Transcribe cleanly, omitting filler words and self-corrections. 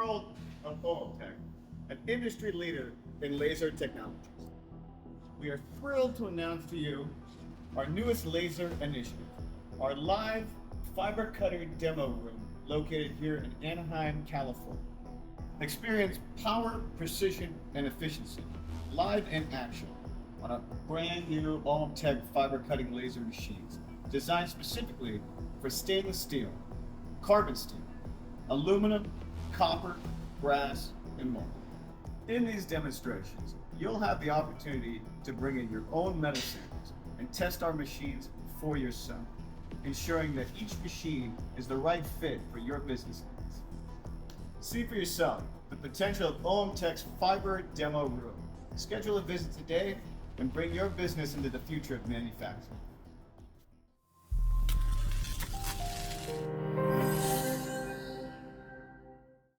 world of OMTech, an industry leader in laser technologies. We are thrilled to announce to you our newest laser initiative, our live fiber cutter demo room located here in Anaheim, California. Experience power, precision, and efficiency live in action on a brand new OMTech fiber cutting laser machines designed specifically for stainless steel, carbon steel, aluminum, copper, brass, and more. In these demonstrations, you'll have the opportunity to bring in your own metal samples and test our machines for yourself, ensuring that each machine is the right fit for your business needs. See for yourself the potential of OMTech's fiber demo room. Schedule a visit today and bring your business into the future of manufacturing.